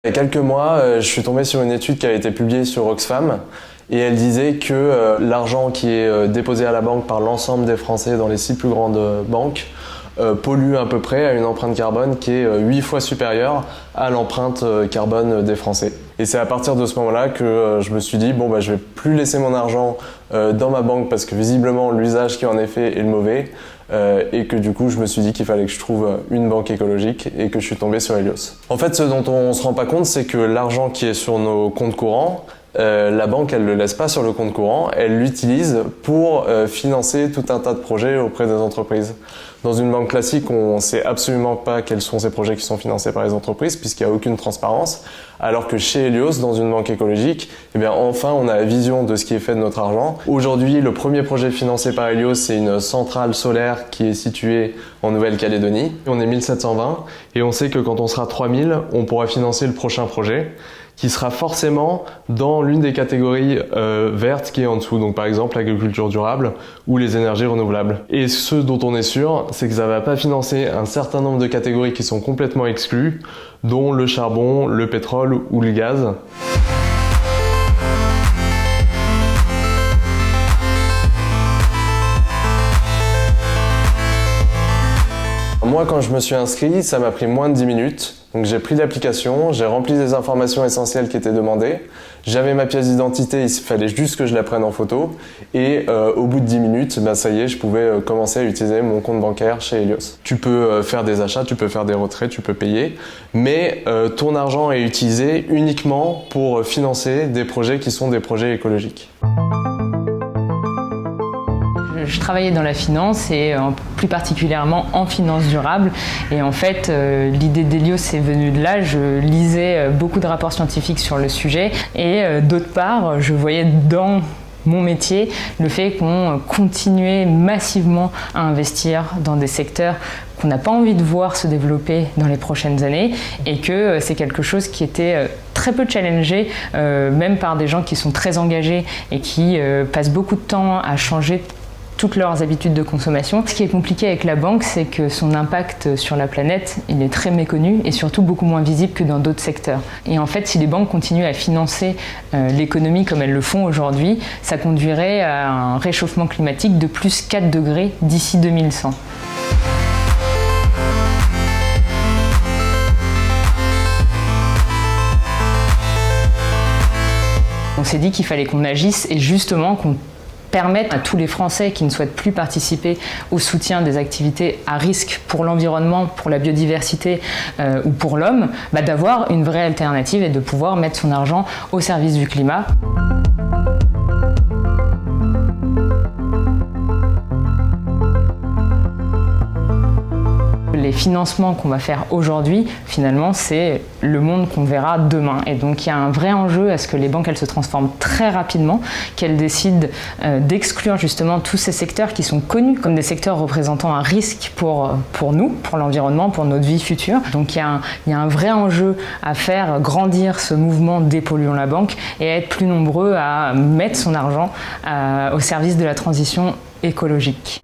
Il y a quelques mois, je suis tombé sur une étude qui a été publiée sur Oxfam et elle disait que l'argent qui est déposé à la banque par l'ensemble des Français dans les 6 plus grandes banques pollue à peu près à une empreinte carbone qui est 8 fois supérieure à l'empreinte carbone des Français. Et c'est à partir de ce moment-là que je me suis dit bon je vais plus laisser mon argent dans ma banque parce que visiblement l'usage qui en est fait est le mauvais et que du coup je me suis dit qu'il fallait que je trouve une banque écologique et que je suis tombé sur Helios. En fait, ce dont on se rend pas compte, c'est que l'argent qui est sur nos comptes courants, la banque elle le laisse pas sur le compte courant, elle l'utilise pour financer tout un tas de projets auprès des entreprises. Dans une banque classique, on ne sait absolument pas quels sont ces projets qui sont financés par les entreprises puisqu'il n'y a aucune transparence, alors que chez Helios, dans une banque écologique, enfin on a la vision de ce qui est fait de notre argent. Aujourd'hui, le premier projet financé par Helios, c'est une centrale solaire qui est située en Nouvelle-Calédonie. On est 1720 et on sait que quand on sera 3000, on pourra financer le prochain projet qui sera forcément dans l'une des catégories vertes qui est en dessous, donc par exemple l'agriculture durable ou les énergies renouvelables. Et ce dont on est sûr, c'est que ça ne va pas financer un certain nombre de catégories qui sont complètement exclues, dont le charbon, le pétrole ou le gaz. Moi, quand je me suis inscrit, ça m'a pris moins de 10 minutes. Donc j'ai pris l'application, j'ai rempli les informations essentielles qui étaient demandées. J'avais ma pièce d'identité, il fallait juste que je la prenne en photo. Et au bout de 10 minutes, ça y est, je pouvais commencer à utiliser mon compte bancaire chez Helios. Tu peux faire des achats, tu peux faire des retraits, tu peux payer. Mais ton argent est utilisé uniquement pour financer des projets qui sont des projets écologiques. Je travaillais dans la finance et plus particulièrement en finance durable. Et en fait, l'idée d'Helios est venue de là. Je lisais beaucoup de rapports scientifiques sur le sujet. Et d'autre part, je voyais dans mon métier le fait qu'on continuait massivement à investir dans des secteurs qu'on n'a pas envie de voir se développer dans les prochaines années et que c'est quelque chose qui était très peu challengé, même par des gens qui sont très engagés et qui passent beaucoup de temps à changer toutes leurs habitudes de consommation. Ce qui est compliqué avec la banque, c'est que son impact sur la planète, il est très méconnu et surtout beaucoup moins visible que dans d'autres secteurs. Et en fait, si les banques continuent à financer l'économie comme elles le font aujourd'hui, ça conduirait à un réchauffement climatique de plus 4 degrés d'ici 2100. On s'est dit qu'il fallait qu'on agisse et justement qu'on permettre à tous les Français qui ne souhaitent plus participer au soutien des activités à risque pour l'environnement, pour la biodiversité ou pour l'homme, d'avoir une vraie alternative et de pouvoir mettre son argent au service du climat. Les financements qu'on va faire aujourd'hui, finalement, c'est le monde qu'on verra demain. Et donc, il y a un vrai enjeu à ce que les banques, elles se transforment très rapidement, qu'elles décident d'exclure justement tous ces secteurs qui sont connus comme des secteurs représentant un risque pour nous, pour l'environnement, pour notre vie future. Donc, il y a un vrai enjeu à faire grandir ce mouvement Dépolluons la banque et à être plus nombreux à mettre son argent au service de la transition écologique.